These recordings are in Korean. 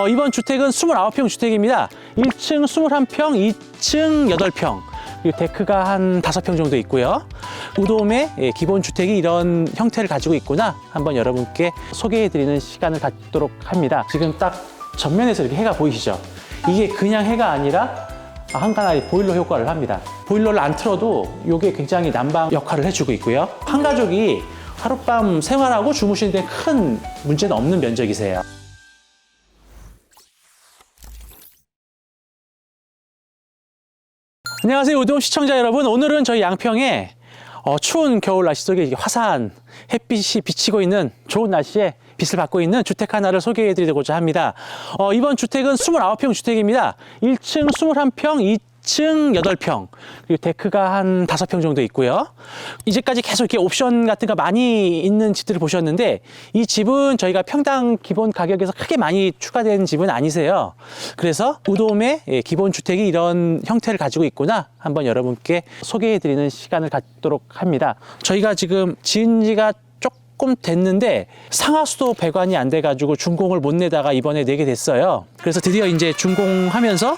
이번 주택은 29평 주택입니다. 1층 21평, 2층 8평, 그리고 데크가 한 5평 정도 있고요. 우돔의 기본 주택이 이런 형태를 가지고 있구나 한번 여러분께 소개해드리는 시간을 갖도록 합니다. 지금 딱 전면에서 이렇게 해가 보이시죠? 이게 그냥 해가 아니라 한가나리 보일러 효과를 합니다. 보일러를 안 틀어도 이게 굉장히 난방 역할을 해주고 있고요. 한 가족이 하룻밤 생활하고 주무시는 데 큰 문제는 없는 면적이세요. 안녕하세요, 우돔 시청자 여러분. 오늘은 저희 양평에 추운 겨울 날씨 속에 화사한 햇빛이 비치고 있는 좋은 날씨에 빛을 받고 있는 주택 하나를 소개해 드리고자 합니다. 이번 주택은 29평 주택입니다. 1층 21평, 2층 8평, 그리고 데크가 한 5평 정도 있고요. 이제까지 계속 이렇게 옵션 같은 거 많이 있는 집들을 보셨는데, 이 집은 저희가 평당 기본 가격에서 크게 많이 추가된 집은 아니세요. 그래서 우돔의 기본 주택이 이런 형태를 가지고 있구나 한번 여러분께 소개해 드리는 시간을 갖도록 합니다. 저희가 지금 지은 지가 조금 됐는데 상하수도 배관이 안 돼가지고 준공을 못 내다가 이번에 내게 됐어요. 그래서 드디어 이제 준공하면서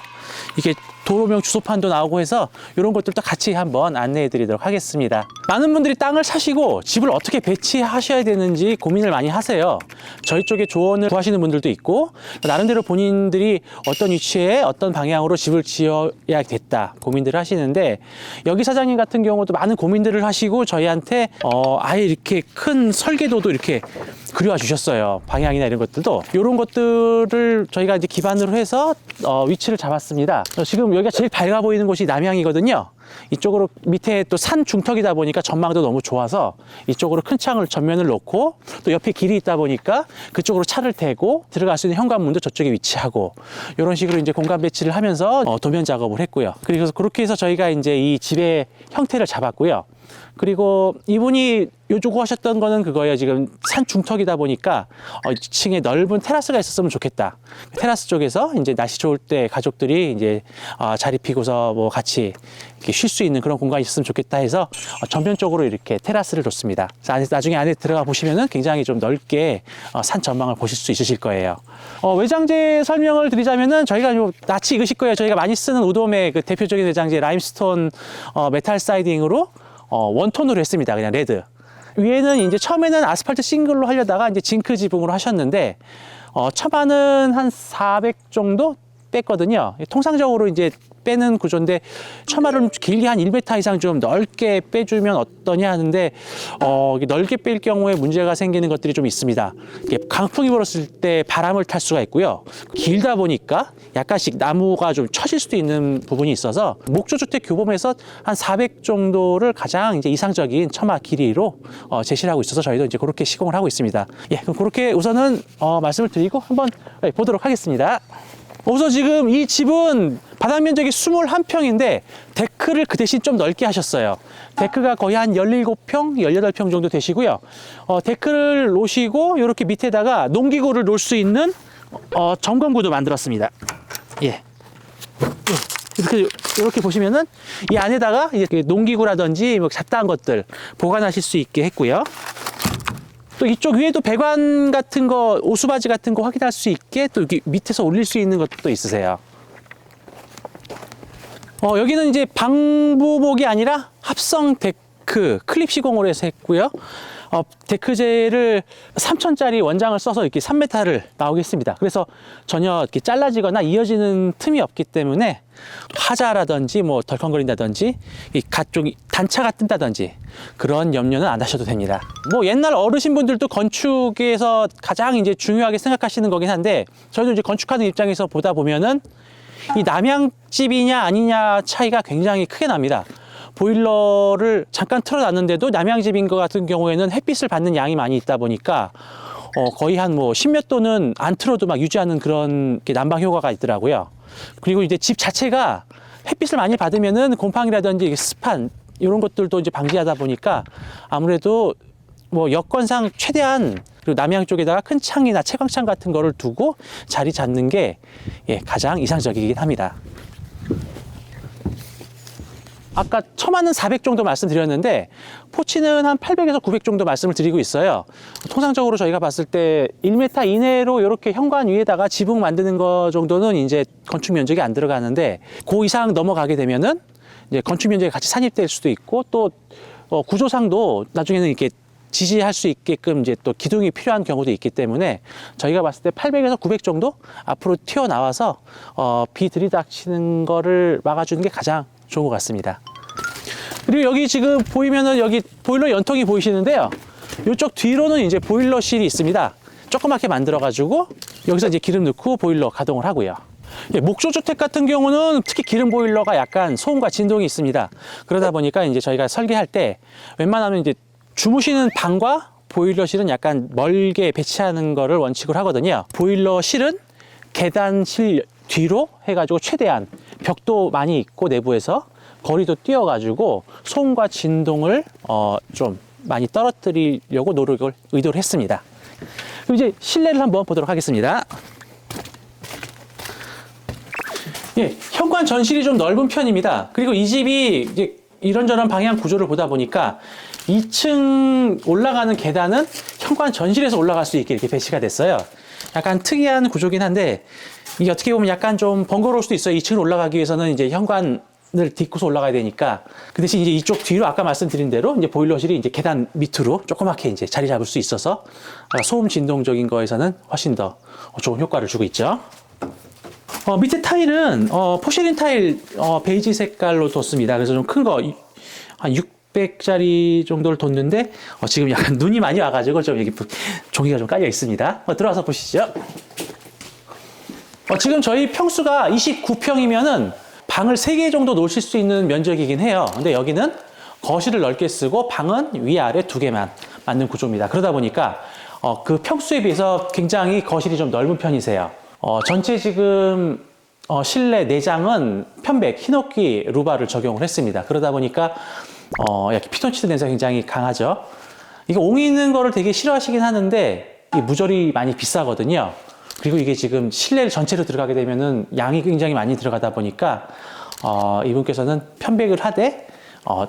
이게 도로명 주소판도 나오고 해서 이런 것들도 같이 한번 안내해 드리도록 하겠습니다. 많은 분들이 땅을 사시고 집을 어떻게 배치하셔야 되는지 고민을 많이 하세요. 저희 쪽에 조언을 구하시는 분들도 있고, 나름대로 본인들이 어떤 위치에 어떤 방향으로 집을 지어야겠다 고민들을 하시는데, 여기 사장님 같은 경우도 많은 고민들을 하시고 저희한테 아예 이렇게 큰 설계도도 이렇게 그려와 주셨어요. 방향이나 이런 것들도. 이런 것들을 저희가 이제 기반으로 해서 위치를 잡았습니다. 지금 여기가 제일 밝아 보이는 곳이 남향이거든요. 이쪽으로 밑에 또 산 중턱이다 보니까 전망도 너무 좋아서 이쪽으로 큰 창을 전면을 놓고, 또 옆에 길이 있다 보니까 그쪽으로 차를 대고 들어갈 수 있는 현관문도 저쪽에 위치하고, 이런 식으로 이제 공간 배치를 하면서 도면 작업을 했고요. 그래서 그렇게 해서 저희가 이제 이 집의 형태를 잡았고요. 그리고 이분이 요구하셨던 거는 그거예요. 지금 산 중턱이다 보니까 2층에 넓은 테라스가 있었으면 좋겠다. 테라스 쪽에서 이제 날씨 좋을 때 가족들이 이제 자리 피고서 뭐 같이 쉴 수 있는 그런 공간이 있었으면 좋겠다 해서 전면적으로 이렇게 테라스를 뒀습니다. 나중에 안에 들어가 보시면은 굉장히 좀 넓게 산 전망을 보실 수 있으실 거예요. 외장재 설명을 드리자면은 저희가 낯이 익으실 거예요. 저희가 많이 쓰는 우돔의 그 대표적인 외장재 라임스톤 메탈 사이딩으로 원톤으로 했습니다. 그냥 레드. 위에는 이제 처음에는 아스팔트 싱글로 하려다가 이제 징크 지붕으로 하셨는데, 처반은 한 400 정도 뺐거든요. 통상적으로 이제 빼는 구조인데, 처마를 길게 한 1m 이상 좀 넓게 빼주면 어떠냐 하는데, 넓게 뺄 경우에 문제가 생기는 것들이 좀 있습니다. 이게 강풍이 불었을 때 바람을 탈 수가 있고요. 길다 보니까 약간씩 나무가 좀 처질 수도 있는 부분이 있어서, 목조주택 규범에서 한 400 정도를 가장 이제 이상적인 처마 길이로 제시를 하고 있어서 저희도 이제 그렇게 시공을 하고 있습니다. 예, 그럼 그렇게 우선은 말씀을 드리고 한번 보도록 하겠습니다. 우선 지금 이 집은 바닥 면적이 21평인데 데크를 그 대신 좀 넓게 하셨어요. 데크가 거의 한 17평, 18평 정도 되시고요. 데크를 놓으시고 이렇게 밑에다가 농기구를 놓을 수 있는 점검구도 만들었습니다. 예. 이렇게 보시면은 이 안에다가 이렇게 농기구라든지 뭐 잡다한 것들 보관하실 수 있게 했고요. 또 이쪽 위에도 배관 같은 거, 오수바지 같은 거 확인할 수 있게 또 여기 밑에서 올릴 수 있는 것도 있으세요. 여기는 이제 방부목이 아니라 합성 데크 클립 시공으로 해서 했고요. 데크재를 3,000짜리 원장을 써서 이렇게 3m를 나오겠습니다. 그래서 전혀 이렇게 잘라지거나 이어지는 틈이 없기 때문에 화자라든지 뭐 덜컹거린다든지 이 가쪽이 단차가 뜬다든지 그런 염려는 안 하셔도 됩니다. 뭐 옛날 어르신분들도 건축에서 가장 이제 중요하게 생각하시는 거긴 한데, 저희도 이제 건축하는 입장에서 보다 보면은 이 남향집이냐 아니냐 차이가 굉장히 크게 납니다. 보일러를 잠깐 틀어놨는데도 남향집인 것 같은 경우에는 햇빛을 받는 양이 많이 있다 보니까 거의 한 뭐 10몇 도는 안 틀어도 막 유지하는 그런 난방 효과가 있더라고요. 그리고 이제 집 자체가 햇빛을 많이 받으면은 곰팡이라든지 습한 이런 것들도 이제 방지하다 보니까 아무래도 뭐 여건상 최대한 그리고 남향 쪽에다가 큰 창이나 채광창 같은 거를 두고 자리 잡는 게 가장 이상적이긴 합니다. 아까 처마는 400 정도 말씀드렸는데 포치는 한 800에서 900 정도 말씀을 드리고 있어요. 통상적으로 저희가 봤을 때 1m 이내로 이렇게 현관 위에다가 지붕 만드는 거 정도는 이제 건축 면적이 안 들어가는데 그 이상 넘어가게 되면은 이제 건축 면적이 같이 산입될 수도 있고 또 구조상도 나중에는 이렇게 지지할 수 있게끔 이제 또 기둥이 필요한 경우도 있기 때문에 저희가 봤을 때 800에서 900 정도 앞으로 튀어나와서 비 들이닥치는 거를 막아주는 게 가장 좋은 것 같습니다. 그리고 여기 지금 보이면은 여기 보일러 연통이 보이시는데요. 이쪽 뒤로는 이제 보일러실이 있습니다. 조그맣게 만들어가지고 여기서 이제 기름 넣고 보일러 가동을 하고요. 목조 주택 같은 경우는 특히 기름 보일러가 약간 소음과 진동이 있습니다. 그러다 보니까 이제 저희가 설계할 때 웬만하면 이제 주무시는 방과 보일러실은 약간 멀게 배치하는 거를 원칙으로 하거든요. 보일러실은 계단실 뒤로 해가지고 최대한 벽도 많이 있고 내부에서 거리도 띄어가지고 소음과 진동을 좀 많이 떨어뜨리려고 의도를 했습니다. 그럼 이제 실내를 한번 보도록 하겠습니다. 예, 현관 전실이 좀 넓은 편입니다. 그리고 이 집이 이제 이런저런 방향 구조를 보다 보니까 2층 올라가는 계단은 현관 전실에서 올라갈 수 있게 이렇게 배치가 됐어요. 약간 특이한 구조긴 한데 이게 어떻게 보면 약간 좀 번거로울 수도 있어요. 2층을 올라가기 위해서는 이제 현관을 딛고서 올라가야 되니까. 그 대신 이제 이쪽 뒤로 아까 말씀드린 대로 이제 보일러실이 이제 계단 밑으로 조그맣게 이제 자리 잡을 수 있어서 소음 진동적인 거에서는 훨씬 더 좋은 효과를 주고 있죠. 밑에 타일은 포시린 타일 베이지 색깔로 뒀습니다. 그래서 좀 큰 거 한 600짜리 정도를 뒀는데 지금 약간 눈이 많이 와가지고 좀 여기 종이가 좀 깔려 있습니다. 들어와서 보시죠. 지금 저희 평수가 29평이면은 방을 3개 정도 놓으실 수 있는 면적이긴 해요. 근데 여기는 거실을 넓게 쓰고 방은 위아래 2개만 맞는 구조입니다. 그러다 보니까 그 평수에 비해서 굉장히 거실이 좀 넓은 편이세요. 전체 지금 실내 내장은 편백, 히노키 루바를 적용을 했습니다. 그러다 보니까 약간 피톤치드 냄새가 굉장히 강하죠. 이게 옹이 있는 거를 되게 싫어하시긴 하는데 이 무절이 많이 비싸거든요. 그리고 이게 지금 실내 전체로 들어가게 되면은 양이 굉장히 많이 들어가다 보니까 이분께서는 편백을 하되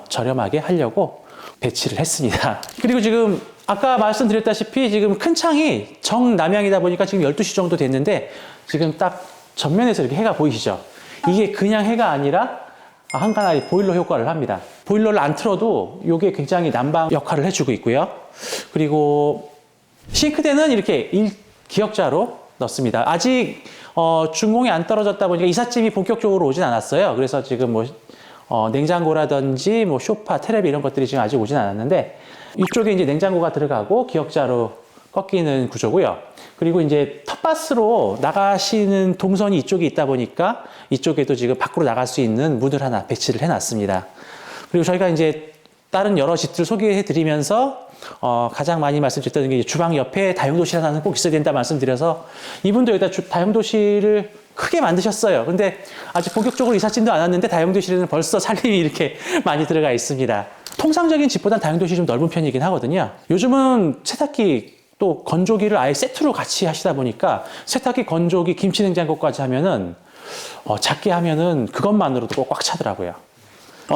저렴하게 하려고 배치를 했습니다. 그리고 지금 아까 말씀드렸다시피 지금 큰 창이 정남향이다 보니까 지금 12시 정도 됐는데 지금 딱 전면에서 이렇게 해가 보이시죠? 이게 그냥 해가 아니라 한간하의 보일러 효과를 합니다. 보일러를 안 틀어도 이게 굉장히 난방 역할을 해주고 있고요. 그리고 싱크대는 이렇게 1기역자로 넣습니다. 아직 준공이 안 떨어졌다 보니까 이삿짐이 본격적으로 오진 않았어요. 그래서 지금 뭐 냉장고라든지 뭐 소파, 테레비 이런 것들이 지금 아직 오진 않았는데 이쪽에 이제 냉장고가 들어가고 기역자로 꺾이는 구조고요. 그리고 이제 텃밭으로 나가시는 동선이 이쪽에 있다 보니까 이쪽에도 지금 밖으로 나갈 수 있는 문을 하나 배치를 해놨습니다. 그리고 저희가 이제 다른 여러 집들 소개해 드리면서 가장 많이 말씀드렸던 게 주방 옆에 다용도실 하나는 꼭 있어야 된다 말씀드려서 이분도 여기다 다용도실을 크게 만드셨어요. 근데 아직 본격적으로 이삿짐도 안 왔는데 다용도실에는 벌써 살림이 이렇게 많이 들어가 있습니다. 통상적인 집보단 다용도실이 좀 넓은 편이긴 하거든요. 요즘은 세탁기 또 건조기를 아예 세트로 같이 하시다 보니까 세탁기, 건조기, 김치냉장고까지 하면은 작게 하면은 그것만으로도 꼭 꽉 차더라고요.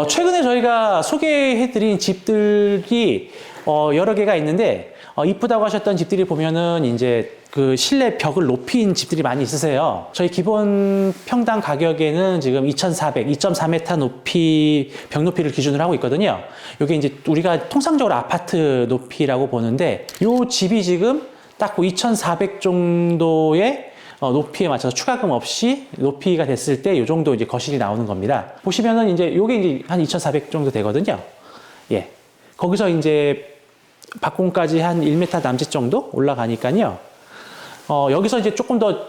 최근에 저희가 소개해드린 집들이 여러 개가 있는데 이쁘다고 하셨던 집들이 보면은 이제 그 실내 벽을 높인 집들이 많이 있으세요. 저희 기본 평당 가격에는 지금 2,400, 2.4m 높이, 벽 높이를 기준으로 하고 있거든요. 이게 이제 우리가 통상적으로 아파트 높이라고 보는데 이 집이 지금 딱 2,400 정도의 높이에 맞춰서 추가금 없이 높이가 됐을 때 이 정도 이제 거실이 나오는 겁니다. 보시면은 이제 요게 이제 한 2,400 정도 되거든요. 예. 거기서 이제 박공까지 한 1m 남짓 정도 올라가니까요. 여기서 이제 조금 더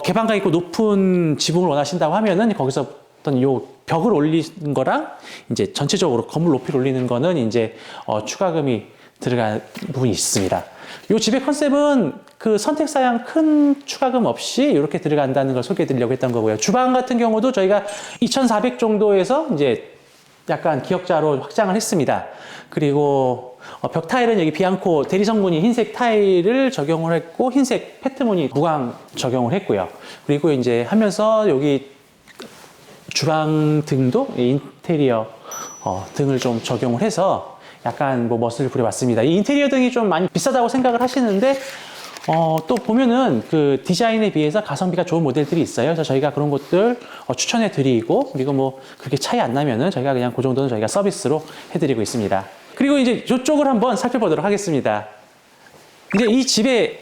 개방감 있고 높은 지붕을 원하신다고 하면은 거기서 어떤 요 벽을 올리는 거랑 이제 전체적으로 건물 높이를 올리는 거는 이제 추가금이 들어간 부분이 있습니다. 요 집의 컨셉은 그 선택사양 큰 추가금 없이 이렇게 들어간다는 걸 소개해 드리려고 했던 거고요. 주방 같은 경우도 저희가 2,400 정도에서 이제 약간 기역자로 확장을 했습니다. 그리고 벽 타일은 여기 비앙코 대리석무늬 흰색 타일을 적용을 했고 흰색 페트무늬 무광 적용을 했고요. 그리고 이제 하면서 여기 주방 등도 인테리어 등을 좀 적용을 해서 약간 뭐 멋을 부려봤습니다. 이 인테리어 등이 좀 많이 비싸다고 생각을 하시는데 또 보면은 그 디자인에 비해서 가성비가 좋은 모델들이 있어요. 그래서 저희가 그런 것들 추천해 드리고, 그리고 뭐 그렇게 차이 안 나면은 저희가 그냥 그 정도는 저희가 서비스로 해드리고 있습니다. 그리고 이제 이쪽을 한번 살펴보도록 하겠습니다. 이제 이 집의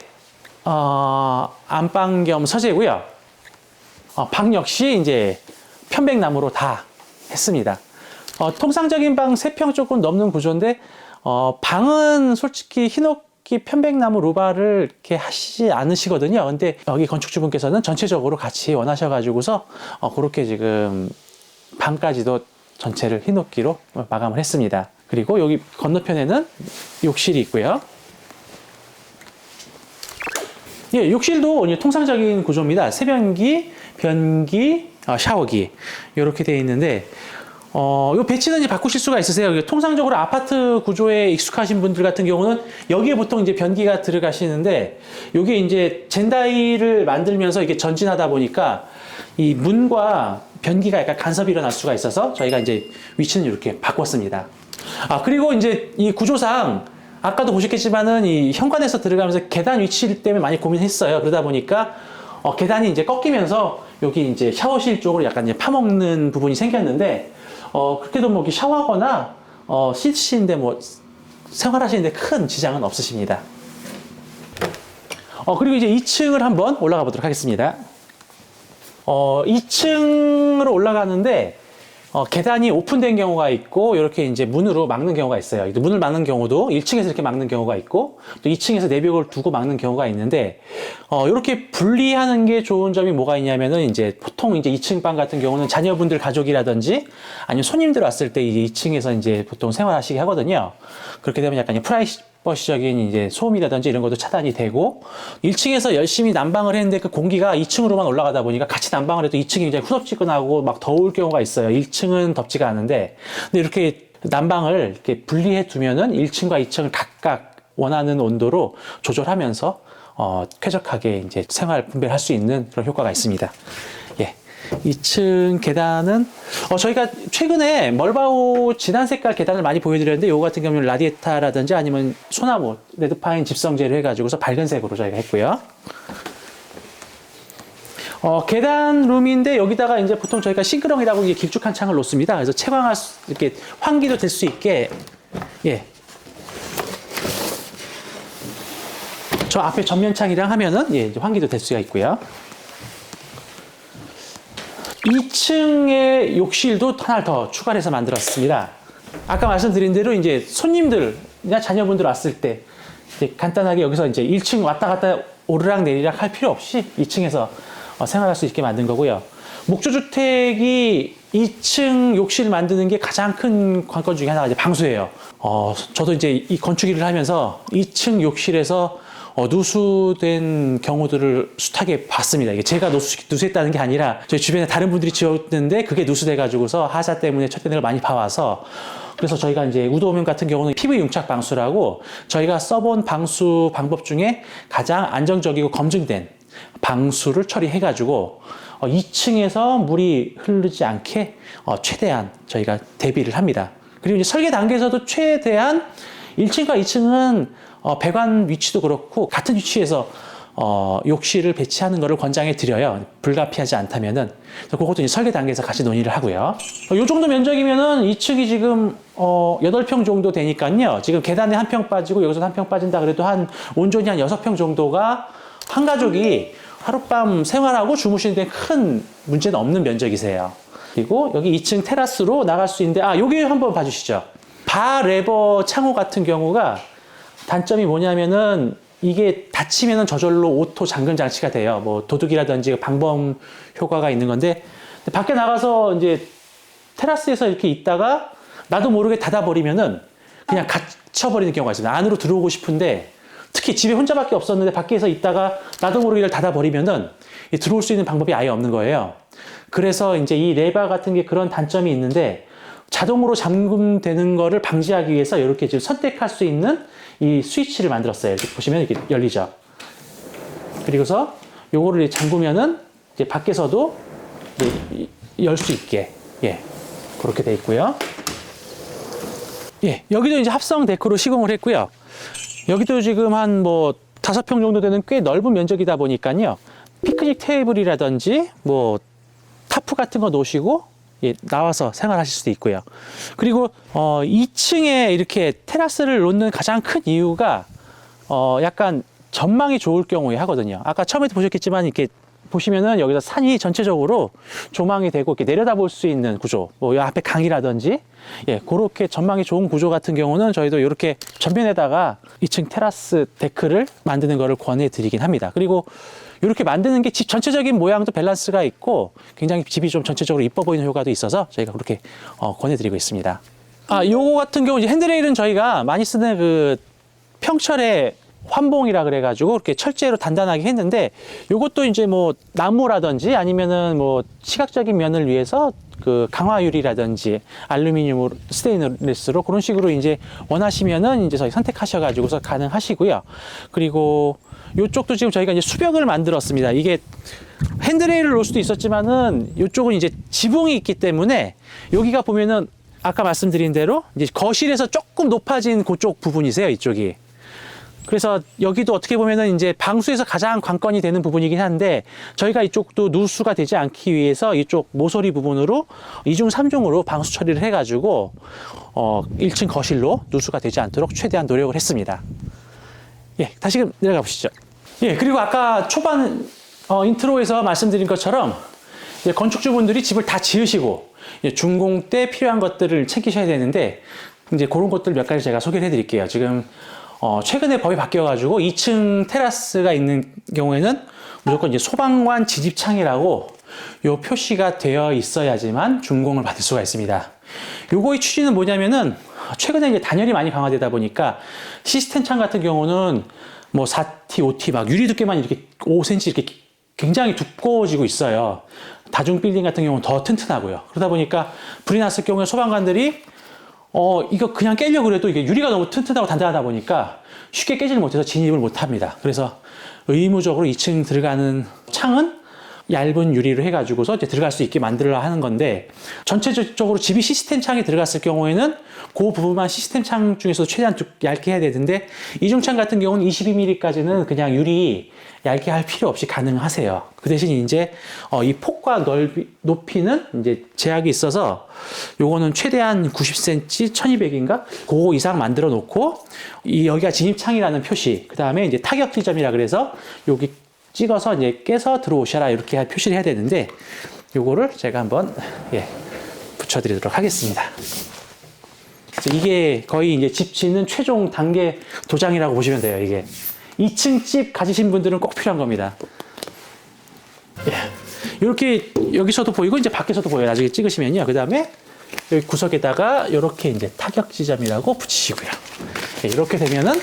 안방 겸 서재고요. 방 역시 이제 편백나무로 다 했습니다. 통상적인 방 3평 조금 넘는 구조인데 방은 솔직히 히노키 편백나무 루바를 이렇게 하시지 않으시거든요. 근데 여기 건축주분께서는 전체적으로 같이 원하셔가지고서 그렇게 지금 방까지도 전체를 히노키로 마감을 했습니다. 그리고 여기 건너편에는 욕실이 있고요. 예, 욕실도 통상적인 구조입니다. 세변기, 변기, 샤워기 이렇게 되어 있는데 요 배치는 이제 바꾸실 수가 있으세요. 통상적으로 아파트 구조에 익숙하신 분들 같은 경우는 여기에 보통 이제 변기가 들어가시는데, 요게 이제 젠다이를 만들면서 이게 전진하다 보니까 이 문과 변기가 약간 간섭이 일어날 수가 있어서 저희가 이제 위치는 이렇게 바꿨습니다. 그리고 이제 이 구조상 아까도 보셨겠지만은 이 현관에서 들어가면서 계단 위치 때문에 많이 고민했어요. 그러다 보니까 계단이 이제 꺾이면서 여기 이제 샤워실 쪽으로 약간 이제 파먹는 부분이 생겼는데, 그렇게도 뭐 샤워하거나 씻으시는데 뭐 생활하시는데 큰 지장은 없으십니다. 그리고 이제 2층을 한번 올라가 보도록 하겠습니다. 2층으로 올라가는데 계단이 오픈된 경우가 있고, 이렇게 이제 문으로 막는 경우가 있어요. 문을 막는 경우도 1층에서 이렇게 막는 경우가 있고, 또 2층에서 내벽을 두고 막는 경우가 있는데, 이렇게 분리하는 게 좋은 점이 뭐가 있냐면은, 이제 보통 이제 2층 방 같은 경우는 자녀분들 가족이라든지 아니면 손님들 왔을 때 이제 2층에서 이제 보통 생활하시게 하거든요. 그렇게 되면 약간 프라이버시적인 이제 소음이라든지 이런 것도 차단이 되고, 1층에서 열심히 난방을 했는데 그 공기가 2층으로만 올라가다 보니까 같이 난방을 해도 2층이 굉장히 후덥지근하고 막 더울 경우가 있어요. 1층은 덥지가 않은데, 근데 이렇게 난방을 이렇게 분리해 두면은 1층과 2층을 각각 원하는 온도로 조절하면서 쾌적하게 이제 생활 분배할 수 있는 그런 효과가 있습니다. 예. 2층 계단은 저희가 최근에 멀바우 진한 색깔 계단을 많이 보여드렸는데, 요거 같은 경우는 라디에타라든지 아니면 소나무, 레드파인 집성제를 해가지고서 밝은 색으로 저희가 했고요. 계단 룸인데 여기다가 이제 보통 저희가 싱크롱이라고 이게 길쭉한 창을 놓습니다. 그래서 채광할 이렇게 환기도 될 수 있게, 예. 저 앞에 전면창이랑 하면은 예, 이제 환기도 될 수가 있고요. 2층의 욕실도 하나 더 추가를 해서 만들었습니다. 아까 말씀드린 대로 이제 손님들이나 자녀분들 왔을 때 이제 간단하게 여기서 이제 1층 왔다 갔다 오르락 내리락 할 필요 없이 2층에서 생활할 수 있게 만든 거고요. 목조주택이 2층 욕실 만드는 게 가장 큰 관건 중에 하나가 이제 방수예요. 저도 이제 이 건축 일을 하면서 2층 욕실에서 누수된 경우들을 숱하게 봤습니다. 이게 제가 누수했다는 게 아니라 저희 주변에 다른 분들이 지었는데 그게 누수돼가지고서 하자 때문에 첫대를 많이 봐와서, 그래서 저희가 이제 우도면 같은 경우는 PV 융착 방수라고 저희가 써본 방수 방법 중에 가장 안정적이고 검증된 방수를 처리해가지고 2층에서 물이 흐르지 않게 최대한 저희가 대비를 합니다. 그리고 이제 설계 단계에서도 최대한 1층과 2층은 배관 위치도 그렇고 같은 위치에서 욕실을 배치하는 것을 권장해 드려요. 불가피하지 않다면은. 그래서 그것도 이제 설계 단계에서 같이 논의를 하고요. 이 정도 면적이면은 2층이 지금 8평 정도 되니까요. 지금 계단에 1평 빠지고 여기서 1평 빠진다 그래도 온전히 한 6평 정도가 한 가족이 하룻밤 생활하고 주무시는 데 큰 문제는 없는 면적이세요. 그리고 여기 2층 테라스로 나갈 수 있는데, 여기 한번 봐주시죠. 바 레버 창호 같은 경우가 단점이 뭐냐면은 이게 닫히면은 저절로 오토 잠금 장치가 돼요. 뭐 도둑이라든지 방범 효과가 있는 건데, 밖에 나가서 이제 테라스에서 이렇게 있다가 나도 모르게 닫아버리면은 그냥 갇혀버리는 경우가 있습니다. 안으로 들어오고 싶은데, 특히 집에 혼자밖에 없었는데 밖에서 있다가 나도 모르게 닫아버리면은 들어올 수 있는 방법이 아예 없는 거예요. 그래서 이제 이 레바 같은 게 그런 단점이 있는데, 자동으로 잠금되는 거를 방지하기 위해서 이렇게 지금 선택할 수 있는 이 스위치를 만들었어요. 이렇게 보시면 이렇게 열리죠. 그리고서 요거를 잠그면은 이제 밖에서도 열 수 있게, 예, 그렇게 돼 있고요. 예, 여기도 이제 합성 데크로 시공을 했고요. 여기도 지금 한 뭐 5평 정도 되는 꽤 넓은 면적이다 보니까요. 피크닉 테이블이라든지 뭐 타프 같은 거 놓으시고, 예, 나와서 생활하실 수도 있고요. 그리고 2층에 이렇게 테라스를 놓는 가장 큰 이유가 약간 전망이 좋을 경우에 하거든요. 아까 처음에도 보셨겠지만 이렇게 보시면은 여기서 산이 전체적으로 조망이 되고 이렇게 내려다볼 수 있는 구조, 뭐 앞에 강이라든지, 예, 그렇게 전망이 좋은 구조 같은 경우는 저희도 이렇게 전면에다가 2층 테라스 데크를 만드는 거를 권해드리긴 합니다. 그리고 이렇게 만드는 게 집 전체적인 모양도 밸런스가 있고 굉장히 집이 좀 전체적으로 이뻐 보이는 효과도 있어서 저희가 그렇게 권해드리고 있습니다. 요거 같은 경우 이제 핸드레일은 저희가 많이 쓰는 그 평철의 환봉이라 그래가지고 이렇게 철제로 단단하게 했는데, 요것도 이제 뭐 나무라든지 아니면은 뭐 시각적인 면을 위해서 그 강화유리라든지 알루미늄, 스테인리스로 그런 식으로 이제 원하시면은 이제 저희 선택하셔가지고서 가능하시고요. 그리고 요쪽도 지금 저희가 이제 수벽을 만들었습니다. 이게 핸드레일을 놓을 수도 있었지만은 요쪽은 이제 지붕이 있기 때문에 여기가 보면은 아까 말씀드린 대로 이제 거실에서 조금 높아진 그쪽 부분이세요, 이쪽이. 그래서 여기도 어떻게 보면은 이제 방수에서 가장 관건이 되는 부분이긴 한데, 저희가 이쪽도 누수가 되지 않기 위해서 이쪽 모서리 부분으로 2중 3중으로 방수 처리를 해가지고 1층 거실로 누수가 되지 않도록 최대한 노력을 했습니다. 예, 다시금 내려가 보시죠. 예, 그리고 아까 초반 인트로에서 말씀드린 것처럼 이제 건축주분들이 집을 다 지으시고 준공 때 필요한 것들을 챙기셔야 되는데, 이제 그런 것들 몇 가지 제가 소개를 해드릴게요. 지금 최근에 법이 바뀌어가지고 2층 테라스가 있는 경우에는 무조건 이제 소방관 진입창이라고 요 표시가 되어 있어야지만 준공을 받을 수가 있습니다. 요거의 취지는 뭐냐면은 최근에 이제 단열이 많이 강화되다 보니까 시스템 창 같은 경우는 뭐 4T, 5T 막 유리 두께만 이렇게 5cm 이렇게 굉장히 두꺼워지고 있어요. 다중 빌딩 같은 경우는 더 튼튼하고요. 그러다 보니까 불이 났을 경우에 소방관들이 이거 그냥 깨려고 그래도 이게 유리가 너무 튼튼하고 단단하다 보니까 쉽게 깨지를 못해서 진입을 못 합니다. 그래서 의무적으로 2층 들어가는 창은 얇은 유리로 해가지고서 이제 들어갈 수 있게 만들어 하는 건데, 전체적으로 집이 시스템 창이 들어갔을 경우에는 그 부분만 시스템 창 중에서 최대한 얇게 해야 되는데, 이중창 같은 경우는 22mm까지는 그냥 유리 얇게 할 필요 없이 가능하세요. 그 대신 이제 이 폭과 높이는 이제 제약이 있어서 요거는 최대한 90cm, 1200인가? 그거 이상 만들어 놓고, 여기가 진입창이라는 표시, 그 다음에 이제 타격 지점이라 그래서 여기 찍어서 이제 깨서 들어오셔라 이렇게 표시를 해야 되는데, 요거를 제가 한번 붙여드리도록 하겠습니다. 그래서 이게 거의 이제 집 짓는 최종 단계 도장이라고 보시면 돼요. 이게 2층 집 가지신 분들은 꼭 필요한 겁니다. 이렇게 여기서도 보이고 이제 밖에서도 보여요. 나중에 찍으시면요. 그 다음에 여기 구석에다가 이렇게 이제 타격 지점이라고 붙이시고요. 이렇게 되면은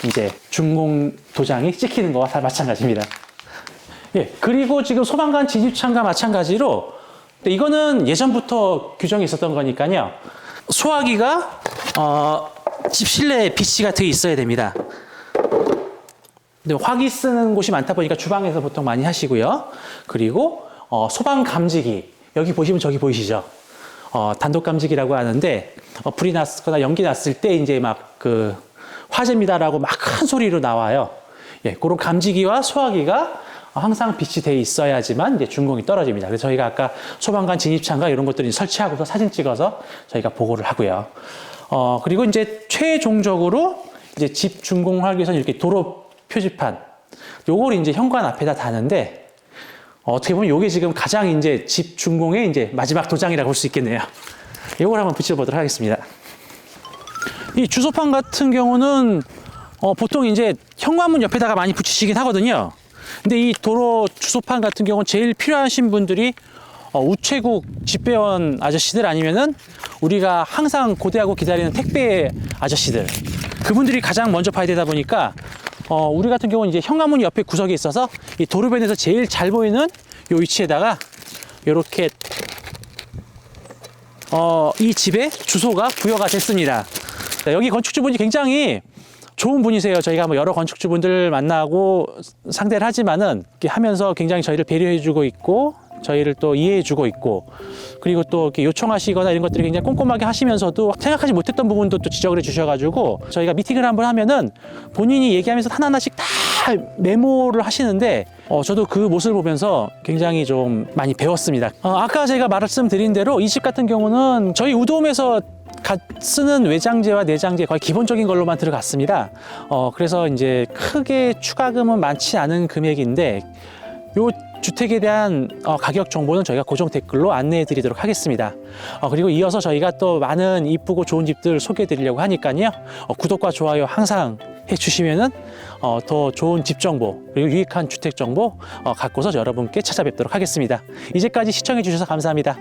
이제 준공 도장이 찍히는 거와 다 마찬가지입니다. 그리고 지금 소방관 진입창과 마찬가지로, 이거는 예전부터 규정이 있었던 거니까요. 소화기가 집 실내에 비치가 되어 있어야 됩니다. 근데 화기 쓰는 곳이 많다 보니까 주방에서 보통 많이 하시고요. 그리고 소방 감지기, 여기 보시면 저기 보이시죠? 단독 감지기라고 하는데, 불이 났거나 연기 났을 때 이제 막 그 화재입니다라고 막 큰 소리로 나와요. 그런 감지기와 소화기가 항상 빛이 돼 있어야지만 이제 준공이 떨어집니다. 그래서 저희가 아까 소방관 진입창과 이런 것들을 설치하고서 사진 찍어서 저희가 보고를 하고요. 그리고 이제 최종적으로 이제 집 준공하기 위해서는 이렇게 도로 표지판, 요걸 이제 현관 앞에다 다는데, 어떻게 보면 요게 지금 가장 이제 집 준공의 이제 마지막 도장이라고 볼 수 있겠네요. 요걸 한번 붙여보도록 하겠습니다. 이 주소판 같은 경우는 보통 이제 현관문 옆에다가 많이 붙이시긴 하거든요. 근데 이 도로 주소판 같은 경우는 제일 필요하신 분들이 우체국 집배원 아저씨들, 아니면은 우리가 항상 고대하고 기다리는 택배 아저씨들, 그분들이 가장 먼저 봐야 되다 보니까 우리 같은 경우는 이제 현관문 옆에 구석에 있어서 이 도로변에서 제일 잘 보이는 요 위치에다가 이렇게 이 집의 주소가 부여가 됐습니다. 여기 건축주분이 굉장히 좋은 분이세요. 저희가 뭐 여러 건축주분들 만나고 상대를 하지만은 이렇게 하면서 굉장히 저희를 배려해주고 있고, 저희를 또 이해해주고 있고, 그리고 또 이렇게 요청하시거나 이런 것들이 굉장히 꼼꼼하게 하시면서도 생각하지 못했던 부분도 또 지적을 해주셔가지고, 저희가 미팅을 한번 하면은 본인이 얘기하면서 하나하나씩 다 메모를 하시는데, 저도 그 모습을 보면서 굉장히 좀 많이 배웠습니다. 아까 제가 말씀드린 대로 이 집 같은 경우는 저희 우도홈에서 쓰는 외장재와 내장재 거의 기본적인 걸로만 들어갔습니다. 그래서 이제 크게 추가금은 많지 않은 금액인데, 요 주택에 대한 가격 정보는 저희가 고정 댓글로 안내해 드리도록 하겠습니다. 그리고 이어서 저희가 또 많은 이쁘고 좋은 집들 소개해 드리려고 하니까요. 구독과 좋아요 항상 해 주시면은 더 좋은 집 정보 그리고 유익한 주택 정보 갖고서 여러분께 찾아뵙도록 하겠습니다. 이제까지 시청해 주셔서 감사합니다.